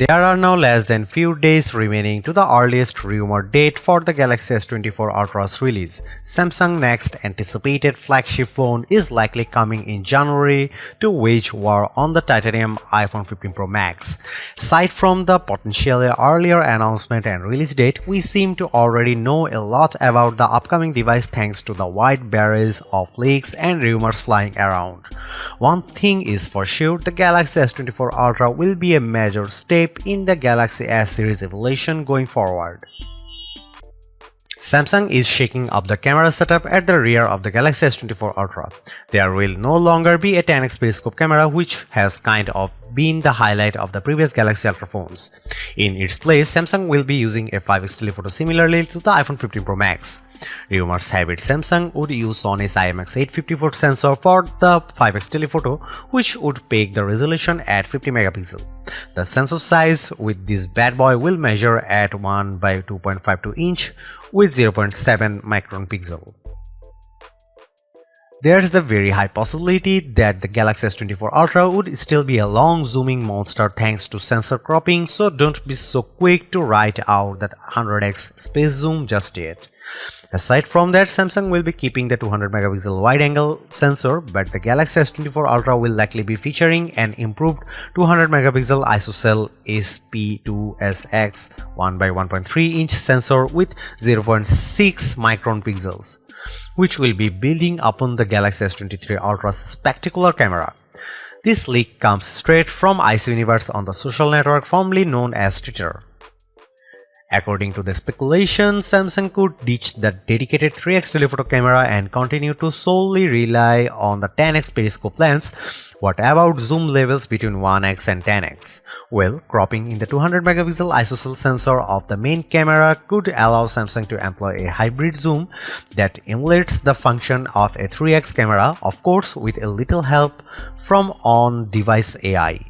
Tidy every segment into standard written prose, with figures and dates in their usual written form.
There are now less than few days remaining to the earliest rumored date for the Galaxy S24 Ultra's release. Samsung's next anticipated flagship phone is likely coming in January to wage war on the titanium iPhone 15 Pro Max. Aside from the potentially earlier announcement and release date, we seem to already know a lot about the upcoming device thanks to the wide barrage of leaks and rumors flying around. One thing is for sure, the Galaxy S24 Ultra will be a major step in the Galaxy S series evolution going forward. Samsung is shaking up the camera setup at the rear of the Galaxy S24 Ultra. There will no longer be a 10x periscope camera, which has kind of been the highlight of the previous Galaxy Ultra phones. In its place, Samsung will be using a 5x telephoto similarly to the iPhone 15 Pro Max. Rumors have it Samsung would use Sony's IMX854 sensor for the 5x telephoto, which would peg the resolution at 50 megapixel. The sensor size with this bad boy will measure at 1 by 2.52 inch with 0.7 micron pixel. There's the very high possibility that the Galaxy S24 Ultra would still be a long zooming monster thanks to sensor cropping, so don't be so quick to write out that 100x space zoom just yet. Aside from that, Samsung will be keeping the 200 megapixel wide-angle sensor, but the Galaxy S24 Ultra will likely be featuring an improved 200 megapixel ISOCELL SP2SX 1 by 1.3 inch sensor with 0.6 micron pixels, which will be building upon the Galaxy S23 Ultra's spectacular camera. This leak comes straight from S24 on the social network formerly known as Twitter. According to the speculation, Samsung could ditch the dedicated 3x telephoto camera and continue to solely rely on the 10x periscope lens. What about zoom levels between 1x and 10x? Well, cropping in the 200 megapixel ISOCELL sensor of the main camera could allow Samsung to employ a hybrid zoom that emulates the function of a 3x camera, of course with a little help from on-device AI.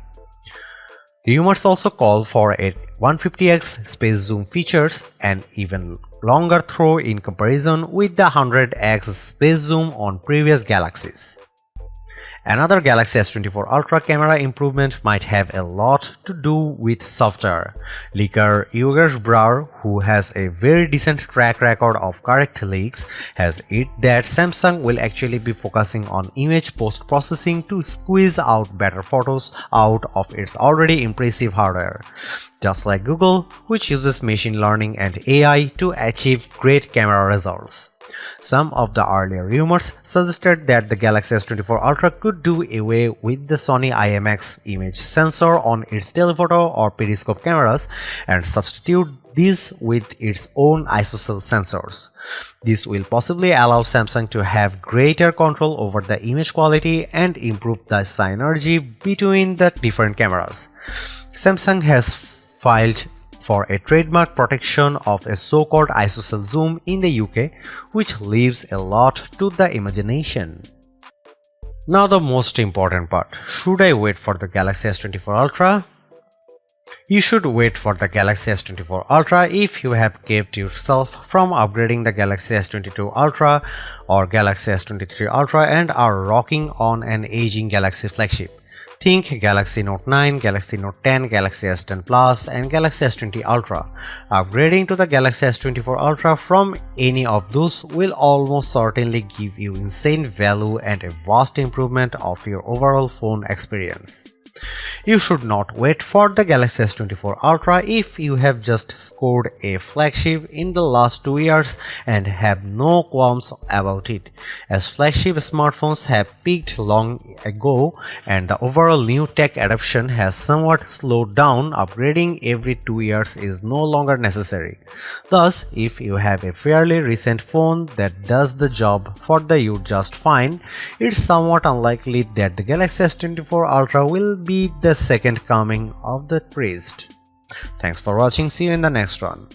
Rumors also call for a 150x space zoom features, an even longer throw in comparison with the 100x space zoom on previous Galaxies. Another Galaxy S24 Ultra camera improvement might have a lot to do with software. Leaker Yogesh Brar, who has a very decent track record of correct leaks, has it that Samsung will actually be focusing on image post-processing to squeeze out better photos out of its already impressive hardware. Just like Google, which uses machine learning and AI to achieve great camera results. Some of the earlier rumors suggested that the Galaxy S24 Ultra could do away with the Sony IMX image sensor on its telephoto or periscope cameras and substitute these with its own ISOCELL sensors. This will possibly allow Samsung to have greater control over the image quality and improve the synergy between the different cameras. Samsung has filed for a trademark protection of a so-called ISOCELL zoom in the UK, which leaves a lot to the imagination. Now the most important part, should I wait for the Galaxy S24 Ultra? You should wait for the Galaxy S24 Ultra if you have kept yourself from upgrading the Galaxy S22 Ultra or Galaxy S23 Ultra and are rocking on an aging Galaxy flagship. Think Galaxy Note 9, Galaxy Note 10, Galaxy S10 Plus and Galaxy S20 Ultra. Upgrading to the Galaxy S24 Ultra from any of those will almost certainly give you insane value and a vast improvement of your overall phone experience. You should not wait for the Galaxy S24 Ultra if you have just scored a flagship in the last 2 years and have no qualms about it, as flagship smartphones have peaked long ago and the overall new tech adoption has somewhat slowed down. Upgrading every 2 years is no longer necessary. Thus, if you have a fairly recent phone that does the job for you just fine, it's somewhat unlikely that the Galaxy S24 Ultra will be the second coming of the priest. Thanks for watching. See you in the next one.